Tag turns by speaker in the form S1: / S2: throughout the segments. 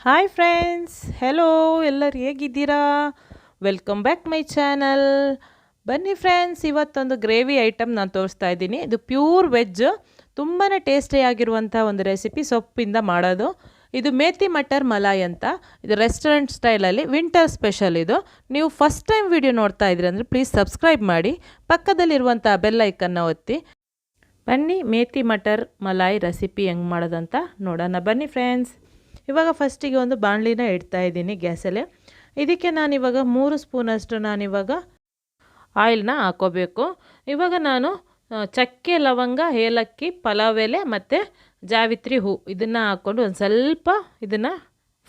S1: Hi friends, hello ಎಲ್ಲರೂ ಹೇಗಿದ್ದೀರಾ? Welcome back my channel. ಬನ್ನಿ ಫ್ರೆಂಡ್ಸ್, ಇವತ್ತೊಂದು ಗ್ರೇವಿ ಐಟಮ್ ನಾನು ತೋರಿಸ್ತಾ ಇದ್ದೀನಿ. ಇದು ಪ್ಯೂರ್ ವೆಜ್, ತುಂಬಾ ಟೇಸ್ಟಿಯಾಗಿರುವಂಥ ಒಂದು ರೆಸಿಪಿ, ಸೊಪ್ಪಿಂದ ಮಾಡೋದು. ಇದು ಮೇಥಿ ಮಟರ್ ಮಲಾಯ್ ಅಂತ. ಇದು ರೆಸ್ಟೋರೆಂಟ್ ಸ್ಟೈಲಲ್ಲಿ ವಿಂಟರ್ ಸ್ಪೆಷಲ್. ಇದು ನೀವು ಫಸ್ಟ್ ಟೈಮ್ ವಿಡಿಯೋ ನೋಡ್ತಾ ಇದ್ದೀರಿ ಅಂದರೆ ಪ್ಲೀಸ್ ಸಬ್ಸ್ಕ್ರೈಬ್ ಮಾಡಿ, ಪಕ್ಕದಲ್ಲಿರುವಂಥ ಬೆಲ್ ಐಕನ್ನ ಒತ್ತಿ. ಬನ್ನಿ ಮೇಥಿ ಮಟರ್ ಮಲಾಯ್ ರೆಸಿಪಿ ಹೆಂಗೆ ಮಾಡೋದಂತ ನೋಡೋಣ. ಬನ್ನಿ ಫ್ರೆಂಡ್ಸ್. ಇವಾಗ ಫಸ್ಟಿಗೆ ಒಂದು ಬಾಣಲಿನ ಇಡ್ತಾ ಇದ್ದೀನಿ ಗ್ಯಾಸಲ್ಲಿ. ಇದಕ್ಕೆ ನಾನಿವಾಗ 3 ಸ್ಪೂನಷ್ಟು ನಾನಿವಾಗ ಆಯಿಲ್ನ ಹಾಕೋಬೇಕು. ಇವಾಗ ನಾನು ಚಕ್ಕೆ, ಲವಂಗ, ಏಲಕ್ಕಿ, ಪಲಾವ್ ಎಲೆ ಮತ್ತು ಜಾವಿತ್ರಿ ಹೂ ಇದನ್ನು ಹಾಕ್ಕೊಂಡು ಒಂದು ಸ್ವಲ್ಪ ಇದನ್ನು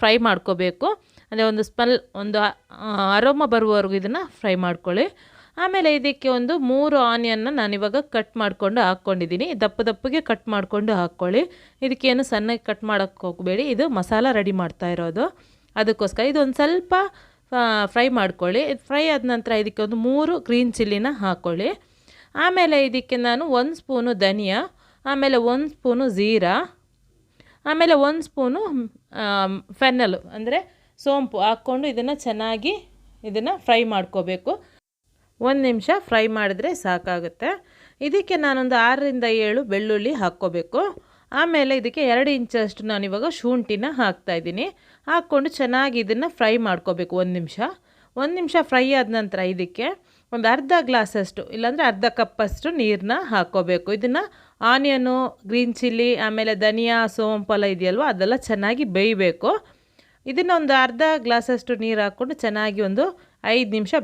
S1: ಫ್ರೈ ಮಾಡ್ಕೋಬೇಕು. ಅಂದರೆ ಒಂದು ಒಂದು ಅರೋಮ ಬರುವವರೆಗೂ ಇದನ್ನು ಫ್ರೈ ಮಾಡ್ಕೊಳ್ಳಿ. ಆಮೇಲೆ ಇದಕ್ಕೆ ಒಂದು 3 ಆನಿಯನ್ನ ನಾನಿವಾಗ ಕಟ್ ಮಾಡಿಕೊಂಡು ಹಾಕ್ಕೊಂಡಿದ್ದೀನಿ. ದಪ್ಪಗೆ ಕಟ್ ಮಾಡಿಕೊಂಡು ಹಾಕ್ಕೊಳ್ಳಿ. ಇದಕ್ಕೇನು ಸಣ್ಣಗೆ ಕಟ್ ಮಾಡೋಕ್ಕೆ ಹೋಗಬೇಡಿ, ಇದು ಮಸಾಲ ರೆಡಿ ಮಾಡ್ತಾ ಇರೋದು. ಅದಕ್ಕೋಸ್ಕರ ಇದೊಂದು ಸ್ವಲ್ಪ ಫ್ರೈ ಮಾಡ್ಕೊಳ್ಳಿ. ಫ್ರೈ ಆದ ನಂತರ ಇದಕ್ಕೆ ಒಂದು 3 ಗ್ರೀನ್ ಚಿಲ್ಲಿನ ಹಾಕ್ಕೊಳ್ಳಿ. ಆಮೇಲೆ ಇದಕ್ಕೆ ನಾನು 1 ಸ್ಪೂನು ಧನಿಯಾ, ಆಮೇಲೆ 1 ಸ್ಪೂನು ಜೀರಾ, ಆಮೇಲೆ 1 ಸ್ಪೂನು ಫೆನ್ನಲು ಅಂದರೆ ಸೋಂಪು ಹಾಕ್ಕೊಂಡು ಇದನ್ನು ಚೆನ್ನಾಗಿ ಫ್ರೈ ಮಾಡ್ಕೋಬೇಕು. 1 ನಿಮಿಷ ಫ್ರೈ ಮಾಡಿದ್ರೆ ಸಾಕಾಗುತ್ತೆ. ಇದಕ್ಕೆ ನಾನೊಂದು 6ರಿಂದ 7 ಬೆಳ್ಳುಳ್ಳಿ ಹಾಕ್ಕೋಬೇಕು. ಆಮೇಲೆ ಇದಕ್ಕೆ 2 ಇಂಚಷ್ಟು ನಾನಿವಾಗ ಶುಂಠಿನ ಹಾಕ್ತಾಯಿದ್ದೀನಿ. ಹಾಕ್ಕೊಂಡು ಚೆನ್ನಾಗಿ ಇದನ್ನು ಫ್ರೈ ಮಾಡ್ಕೋಬೇಕು 1 ನಿಮಿಷ ಫ್ರೈ ಆದ ನಂತರ ಇದಕ್ಕೆ ಒಂದು ಅರ್ಧ ಗ್ಲಾಸಷ್ಟು ಇಲ್ಲಾಂದರೆ ಅರ್ಧ ಕಪ್ಪಷ್ಟು ನೀರನ್ನ ಹಾಕ್ಕೋಬೇಕು. ಇದನ್ನು ಆನಿಯನು, ಗ್ರೀನ್ ಚಿಲ್ಲಿ, ಆಮೇಲೆ ಧನಿಯಾ, ಸೋಂಪೆಲ್ಲ ಇದೆಯಲ್ವ ಅದೆಲ್ಲ ಚೆನ್ನಾಗಿ ಬೇಯಬೇಕು. ಇದನ್ನು ಒಂದು ಅರ್ಧ ಗ್ಲಾಸಷ್ಟು ನೀರು ಹಾಕ್ಕೊಂಡು ಚೆನ್ನಾಗಿ ಒಂದು 5 ನಿಮಿಷ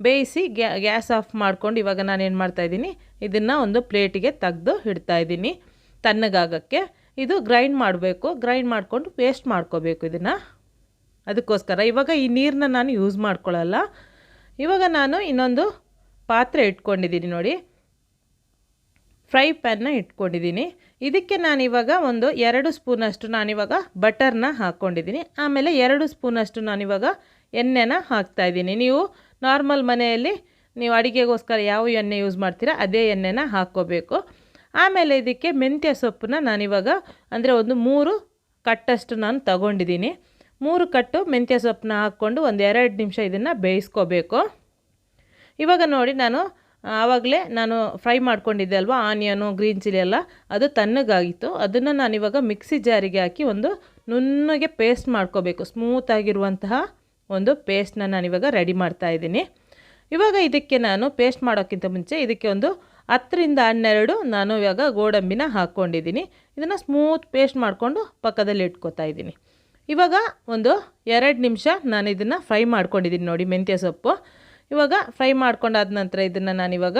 S1: ಬೇಯಿಸಿ ಗ್ಯಾಸ್ ಆಫ್ ಮಾಡ್ಕೊಂಡು ಇವಾಗ ನಾನೇನು ಮಾಡ್ತಾಯಿದ್ದೀನಿ, ಇದನ್ನು ಒಂದು ಪ್ಲೇಟಿಗೆ ತೆಗೆದು ಇಡ್ತಾಯಿದ್ದೀನಿ ತಣ್ಣಗಾಗಕ್ಕೆ. ಇದು ಗ್ರೈಂಡ್ ಮಾಡಿಕೊಂಡು ಪೇಸ್ಟ್ ಮಾಡ್ಕೋಬೇಕು ಇದನ್ನು. ಅದಕ್ಕೋಸ್ಕರ ಇವಾಗ ಈ ನೀರನ್ನ ನಾನು ಯೂಸ್ ಮಾಡ್ಕೊಳ್ಳಲ್ಲ. ಇವಾಗ ನಾನು ಇನ್ನೊಂದು ಪಾತ್ರೆ ಇಟ್ಕೊಂಡಿದ್ದೀನಿ ನೋಡಿ, ಫ್ರೈ ಪ್ಯಾನ್ನ ಇಟ್ಕೊಂಡಿದ್ದೀನಿ. ಇದಕ್ಕೆ ನಾನಿವಾಗ ಒಂದು 2 ಸ್ಪೂನಷ್ಟು ನಾನಿವಾಗ ಬಟರ್ನ ಹಾಕ್ಕೊಂಡಿದ್ದೀನಿ. ಆಮೇಲೆ 2 ಸ್ಪೂನಷ್ಟು ನಾನಿವಾಗ ಎಣ್ಣೆನ ಹಾಕ್ತಾಯಿದ್ದೀನಿ. ನೀವು ನಾರ್ಮಲ್ ಮನೆಯಲ್ಲಿ ನೀವು ಅಡುಗೆಗೋಸ್ಕರ ಯಾವ ಎಣ್ಣೆ ಯೂಸ್ ಮಾಡ್ತೀರಾ ಅದೇ ಎಣ್ಣೆನ ಹಾಕ್ಕೋಬೇಕು. ಆಮೇಲೆ ಇದಕ್ಕೆ ಮೆಂತ್ಯ ಸೊಪ್ಪನ್ನ ನಾನಿವಾಗ ಅಂದರೆ ಒಂದು 3 ಕಟ್ಟಷ್ಟು ನಾನು ತಗೊಂಡಿದ್ದೀನಿ. 3 ಕಟ್ಟು ಮೆಂತ್ಯ ಸೊಪ್ಪನ್ನ ಹಾಕ್ಕೊಂಡು ಒಂದು 2 ನಿಮಿಷ ಇದನ್ನು ಬೇಯಿಸ್ಕೋಬೇಕು. ಇವಾಗ ನೋಡಿ ಆವಾಗಲೇ ನಾನು ಫ್ರೈ ಮಾಡ್ಕೊಂಡಿದ್ದೆ ಅಲ್ವಾ ಆನಿಯನು, ಗ್ರೀನ್ ಚಿಲ್ಲಿ ಎಲ್ಲ, ಅದು ತಣ್ಣಗಾಗಿತ್ತು. ಅದನ್ನು ನಾನಿವಾಗ ಮಿಕ್ಸಿ ಜಾರಿಗೆ ಹಾಕಿ ಒಂದು ನುಣ್ಣಗೆ ಪೇಸ್ಟ್ ಮಾಡ್ಕೋಬೇಕು. ಸ್ಮೂತಾಗಿರುವಂತಹ ಒಂದು ಪೇಸ್ಟ್ನ ನಾನಿವಾಗ ರೆಡಿ ಮಾಡ್ತಾಯಿದ್ದೀನಿ. ಇವಾಗ ಇದಕ್ಕೆ ನಾನು ಪೇಸ್ಟ್ ಮಾಡೋಕ್ಕಿಂತ ಮುಂಚೆ ಇದಕ್ಕೆ ಒಂದು 10ರಿಂದ 12 ನಾನು ಇವಾಗ ಗೋಡಂಬಿನ ಹಾಕ್ಕೊಂಡಿದ್ದೀನಿ. ಇದನ್ನು ಸ್ಮೂತ್ ಪೇಸ್ಟ್ ಮಾಡಿಕೊಂಡು ಪಕ್ಕದಲ್ಲಿ ಇಟ್ಕೋತಾ ಇದ್ದೀನಿ. ಇವಾಗ ಒಂದು 2 ನಿಮಿಷ ನಾನು ಇದನ್ನು ಫ್ರೈ ಮಾಡ್ಕೊಂಡಿದ್ದೀನಿ ನೋಡಿ ಮೆಂತ್ಯ ಸೊಪ್ಪು. ಇವಾಗ ಫ್ರೈ ಮಾಡ್ಕೊಂಡಾದ ನಂತರ ಇದನ್ನು ನಾನಿವಾಗ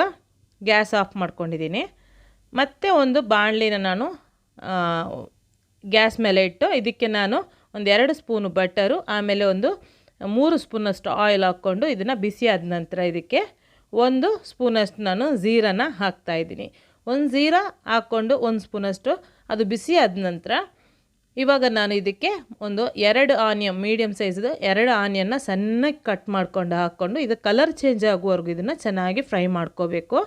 S1: ಗ್ಯಾಸ್ ಆಫ್ ಮಾಡ್ಕೊಂಡಿದ್ದೀನಿ. ಮತ್ತು ಒಂದು ಬಾಣಲಿನ ನಾನು ಗ್ಯಾಸ್ ಮೇಲೆ ಇಟ್ಟು ಇದಕ್ಕೆ ನಾನು ಒಂದು 2 ಸ್ಪೂನು ಬಟರು, ಆಮೇಲೆ ಒಂದು 3 ಸ್ಪೂನಷ್ಟು ಆಯಿಲ್ ಹಾಕ್ಕೊಂಡು ಇದನ್ನು ಬಿಸಿ ಆದ ನಂತರ ಇದಕ್ಕೆ 1 ಸ್ಪೂನಷ್ಟು ನಾನು ಜೀರಾನ ಹಾಕ್ತಾಯಿದ್ದೀನಿ. ಒಂದು ಜೀರಾ ಹಾಕ್ಕೊಂಡು 1 ಸ್ಪೂನಷ್ಟು ಅದು ಬಿಸಿ ಆದ ನಂತರ ಇವಾಗ ನಾನು ಇದಕ್ಕೆ ಒಂದು 2 ಆನಿಯನ್, ಮೀಡಿಯಮ್ ಸೈಜ್ದು 2 ಆನಿಯನ್ನ ಸಣ್ಣಗೆ ಕಟ್ ಮಾಡ್ಕೊಂಡು ಹಾಕ್ಕೊಂಡು ಇದು ಕಲರ್ ಚೇಂಜ್ ಆಗುವವರೆಗೂ ಇದನ್ನು ಚೆನ್ನಾಗಿ ಫ್ರೈ ಮಾಡ್ಕೋಬೇಕು.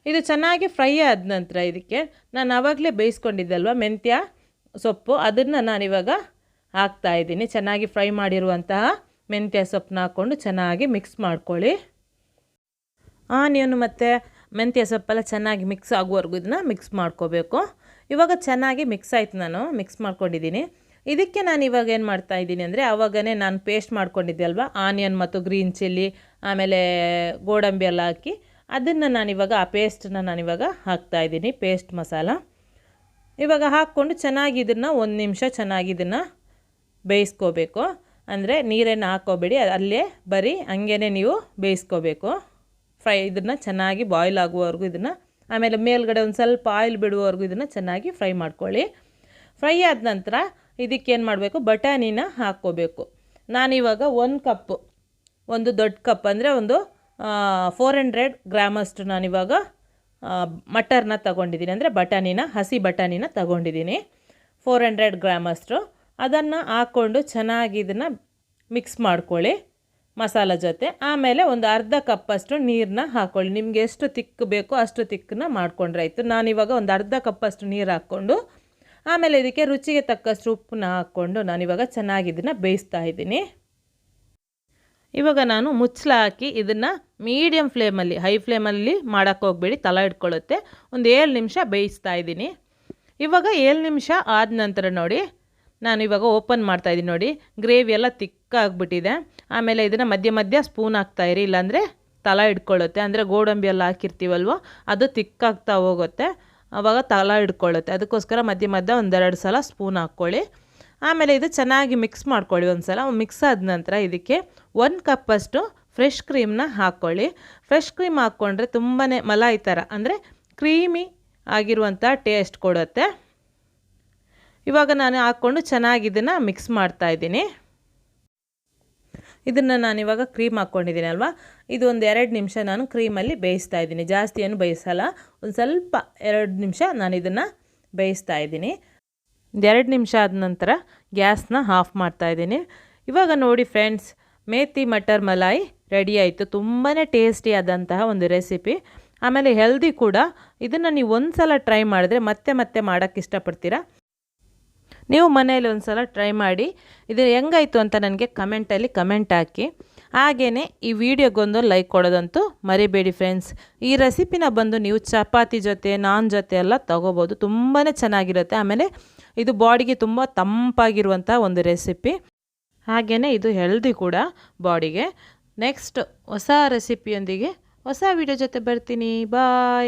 S1: ಇದು ಚೆನ್ನಾಗಿ ಫ್ರೈ ಆದ ನಂತರ ಇದಕ್ಕೆ ನಾನು ಆವಾಗಲೇ ಬೇಯಿಸ್ಕೊಂಡಿದ್ದಲ್ವ ಮೆಂತ್ಯ ಸೊಪ್ಪು, ಅದನ್ನು ನಾನಿವಾಗ ಹಾಕ್ತಾಯಿದ್ದೀನಿ. ಚೆನ್ನಾಗಿ ಫ್ರೈ ಮಾಡಿರುವಂತಹ ಮೆಂತ್ಯ ಸೊಪ್ಪನ್ನ ಹಾಕ್ಕೊಂಡು ಚೆನ್ನಾಗಿ ಮಿಕ್ಸ್ ಮಾಡ್ಕೊಳ್ಳಿ. ಆನಿಯನು ಮತ್ತು ಮೆಂತ್ಯ ಸೊಪ್ಪೆಲ್ಲ ಚೆನ್ನಾಗಿ ಮಿಕ್ಸ್ ಆಗುವವರೆಗೂ ಇದನ್ನು ಮಿಕ್ಸ್ ಮಾಡ್ಕೋಬೇಕು. ಇವಾಗ ಚೆನ್ನಾಗಿ ಮಿಕ್ಸ್ ಆಯ್ತು, ನಾನು ಮಿಕ್ಸ್ ಮಾಡ್ಕೊಂಡಿದ್ದೀನಿ. ಇದಕ್ಕೆ ನಾನು ಇವಾಗ ಏನು ಮಾಡ್ತಾಯಿದ್ದೀನಿ ಅಂದರೆ ಆವಾಗನೇ ನಾನು ಪೇಸ್ಟ್ ಮಾಡ್ಕೊಂಡಿದ್ದೆ ಅಲ್ವಾ ಆನಿಯನ್ ಮತ್ತು ಗ್ರೀನ್ ಚಿಲ್ಲಿ, ಆಮೇಲೆ ಗೋಡಂಬಿ ಎಲ್ಲ ಹಾಕಿ ಅದನ್ನು ನಾನಿವಾಗ ಆ ಪೇಸ್ಟನ್ನ ನಾನಿವಾಗ ಹಾಕ್ತಾಯಿದ್ದೀನಿ, ಪೇಸ್ಟ್ ಮಸಾಲ. ಇವಾಗ ಹಾಕ್ಕೊಂಡು ಚೆನ್ನಾಗಿ ಇದನ್ನು 1 ನಿಮಿಷ ಚೆನ್ನಾಗಿ ಇದನ್ನು ಬೇಯಿಸ್ಕೋಬೇಕು. ಅಂದರೆ ನೀರೇನು ಹಾಕ್ಕೋಬೇಡಿ, ಅಲ್ಲೇ ಬರೀ ಹಂಗೇ ನೀವು ಬೇಯಿಸ್ಕೋಬೇಕು. ಇದನ್ನು ಚೆನ್ನಾಗಿ ಬಾಯ್ಲ್ ಆಗುವವರೆಗೂ ಇದನ್ನು, ಆಮೇಲೆ ಮೇಲ್ಗಡೆ ಒಂದು ಸ್ವಲ್ಪ ಆಯಿಲ್ ಬಿಡುವವರೆಗೂ ಇದನ್ನು ಚೆನ್ನಾಗಿ ಫ್ರೈ ಮಾಡ್ಕೊಳ್ಳಿ. ಫ್ರೈ ಆದ ನಂತರ ಇದಕ್ಕೇನು ಮಾಡಬೇಕು, ಬಟಾಣಿನ ಹಾಕ್ಕೋಬೇಕು. ನಾನಿವಾಗ 1 ಕಪ್ಪು, ಒಂದು ದೊಡ್ಡ ಕಪ್ ಅಂದರೆ ಒಂದು 400 ಗ್ರಾಮಷ್ಟು ನಾನಿವಾಗ ಮಟರ್ನ ತಗೊಂಡಿದ್ದೀನಿ, ಅಂದರೆ ಹಸಿ ಬಟಾಣಿನ ತಗೊಂಡಿದ್ದೀನಿ 400 ಗ್ರಾಮಷ್ಟು. ಅದನ್ನು ಹಾಕ್ಕೊಂಡು ಚೆನ್ನಾಗಿ ಇದನ್ನು ಮಿಕ್ಸ್ ಮಾಡ್ಕೊಳ್ಳಿ ಮಸಾಲ ಜೊತೆ. ಆಮೇಲೆ ಒಂದು ಅರ್ಧ ಕಪ್ಪಷ್ಟು ನೀರನ್ನ ಹಾಕ್ಕೊಳ್ಳಿ. ನಿಮಗೆ ಎಷ್ಟು ತಿಕ್ಕು ಬೇಕೋ ಅಷ್ಟು ತಿಕ್ಕನ್ನ ಮಾಡ್ಕೊಂಡ್ರೆ ಆಯಿತು. ನಾನಿವಾಗ ಒಂದು ಅರ್ಧ ಕಪ್ಪಷ್ಟು ನೀರು ಹಾಕ್ಕೊಂಡು ಆಮೇಲೆ ಇದಕ್ಕೆ ರುಚಿಗೆ ತಕ್ಕಷ್ಟು ಉಪ್ಪನ್ನ ಹಾಕ್ಕೊಂಡು ನಾನಿವಾಗ ಚೆನ್ನಾಗಿ ಇದನ್ನು ಬೇಯಿಸ್ತಾ ಇದ್ದೀನಿ. ಇವಾಗ ನಾನು ಮುಚ್ಚಳ ಹಾಕಿ ಇದನ್ನು ಮೀಡಿಯಮ್ ಫ್ಲೇಮಲ್ಲಿ, ಹೈ ಫ್ಲೇಮಲ್ಲಿ ಮಾಡೋಕ್ಕೆ ಹೋಗ್ಬೇಡಿ, ತಳ ಇಟ್ಕೊಳ್ಳುತ್ತೆ. ಒಂದು 7 ನಿಮಿಷ ಬೇಯಿಸ್ತಾ ಇದ್ದೀನಿ. ಇವಾಗ 7 ನಿಮಿಷ ಆದ ನಂತರ ನೋಡಿ, ನಾನು ಇವಾಗ ಓಪನ್ ಮಾಡ್ತಾಯಿದ್ದೀನಿ. ನೋಡಿ, ಗ್ರೇವಿ ಎಲ್ಲ ತಿಕ್ಕಾಗ್ಬಿಟ್ಟಿದೆ. ಆಮೇಲೆ ಇದನ್ನು ಮಧ್ಯ ಮಧ್ಯ ಸ್ಪೂನ್ ಹಾಕ್ತಾಯಿರಿ, ಇಲ್ಲಾಂದರೆ ತಳ ಇಟ್ಕೊಳ್ಳುತ್ತೆ. ಅಂದರೆ ಗೋಡಂಬಿ ಎಲ್ಲ ಹಾಕಿರ್ತೀವಲ್ವ, ಅದು ತಿಕ್ಕಾಗ್ತಾ ಹೋಗುತ್ತೆ, ಆವಾಗ ತಳ ಇಟ್ಕೊಳ್ಳುತ್ತೆ. ಅದಕ್ಕೋಸ್ಕರ ಮಧ್ಯ ಮಧ್ಯ 1-2 ಸಲ ಸ್ಪೂನ್ ಹಾಕ್ಕೊಳ್ಳಿ. ಆಮೇಲೆ ಇದು ಚೆನ್ನಾಗಿ ಮಿಕ್ಸ್ ಮಾಡ್ಕೊಳ್ಳಿ. ಒಂದು ಸಲ ಮಿಕ್ಸ್ ಆದ ನಂತರ ಇದಕ್ಕೆ 1 ಕಪ್ಪಷ್ಟು ಫ್ರೆಶ್ ಕ್ರೀಮ್ನ ಹಾಕ್ಕೊಳ್ಳಿ. ಫ್ರೆಶ್ ಕ್ರೀಮ್ ಹಾಕ್ಕೊಂಡ್ರೆ ತುಂಬಾ ಮಲಾಯಿ ಥರ, ಅಂದರೆ ಕ್ರೀಮಿ ಆಗಿರುವಂಥ ಟೇಸ್ಟ್ ಕೊಡುತ್ತೆ. ಇವಾಗ ನಾನು ಹಾಕ್ಕೊಂಡು ಚೆನ್ನಾಗಿ ಇದನ್ನು ಮಿಕ್ಸ್ ಮಾಡ್ತಾಯಿದ್ದೀನಿ. ಇದನ್ನು ನಾನಿವಾಗ ಕ್ರೀಮ್ ಹಾಕ್ಕೊಂಡಿದ್ದೀನಿ ಅಲ್ವಾ, ಇದು ಒಂದು 2 ನಿಮಿಷ ನಾನು ಕ್ರೀಮಲ್ಲಿ ಬೇಯಿಸ್ತಾ ಇದ್ದೀನಿ. ಜಾಸ್ತಿ ಏನು ಬೇಯಿಸಲ್ಲ, ಒಂದು ಸ್ವಲ್ಪ 2 ನಿಮಿಷ ನಾನು ಇದನ್ನು ಬೇಯಿಸ್ತಾ ಇದ್ದೀನಿ. 2 ನಿಮಿಷ ಆದ ನಂತರ ಗ್ಯಾಸ್ನ ಆಫ್ ಮಾಡ್ತಾಯಿದ್ದೀನಿ. ಇವಾಗ ನೋಡಿ ಫ್ರೆಂಡ್ಸ್, ಮೇಥಿ ಮಟರ್ ಮಲಾಯಿ ರೆಡಿ ಆಯಿತು. ತುಂಬಾ ಟೇಸ್ಟಿ ಆದಂತಹ ಒಂದು ರೆಸಿಪಿ, ಆಮೇಲೆ ಹೆಲ್ದಿ ಕೂಡ. ಇದನ್ನು ನೀವು ಒಂದು ಸಲ ಟ್ರೈ ಮಾಡಿದ್ರೆ ಮತ್ತೆ ಮತ್ತೆ ಮಾಡೋಕ್ಕೆ ಇಷ್ಟಪಡ್ತೀರಾ. ನೀವು ಮನೇಲಿ ಒಂದು ಸಲ ಟ್ರೈ ಮಾಡಿ, ಇದು ಹೆಂಗಾಯಿತು ಅಂತ ನನಗೆ ಕಮೆಂಟಲ್ಲಿ ಕಮೆಂಟ್ ಹಾಕಿ. ಹಾಗೆಯೇ ಈ ವಿಡಿಯೋಗೊಂದು ಲೈಕ್ ಕೊಡೋದಂತೂ ಮರಿಬೇಡಿ ಫ್ರೆಂಡ್ಸ್. ಈ ರೆಸಿಪಿನ ಬಂದು ನೀವು ಚಪಾತಿ ಜೊತೆ, ನಾನ್ ಜೊತೆ ಎಲ್ಲ ತೊಗೋಬೋದು, ತುಂಬಾ ಚೆನ್ನಾಗಿರುತ್ತೆ. ಆಮೇಲೆ ಇದು ಬಾಡಿಗೆ ತುಂಬ ತಂಪಾಗಿರುವಂಥ ಒಂದು ರೆಸಿಪಿ, ಹಾಗೆಯೇ ಇದು ಹೆಲ್ದಿ ಕೂಡ ಬಾಡಿಗೆ. ನೆಕ್ಸ್ಟ್ ಹೊಸ ರೆಸಿಪಿಯೊಂದಿಗೆ ಹೊಸ ವಿಡಿಯೋ ಜೊತೆ ಬರ್ತೀನಿ. ಬಾಯ್.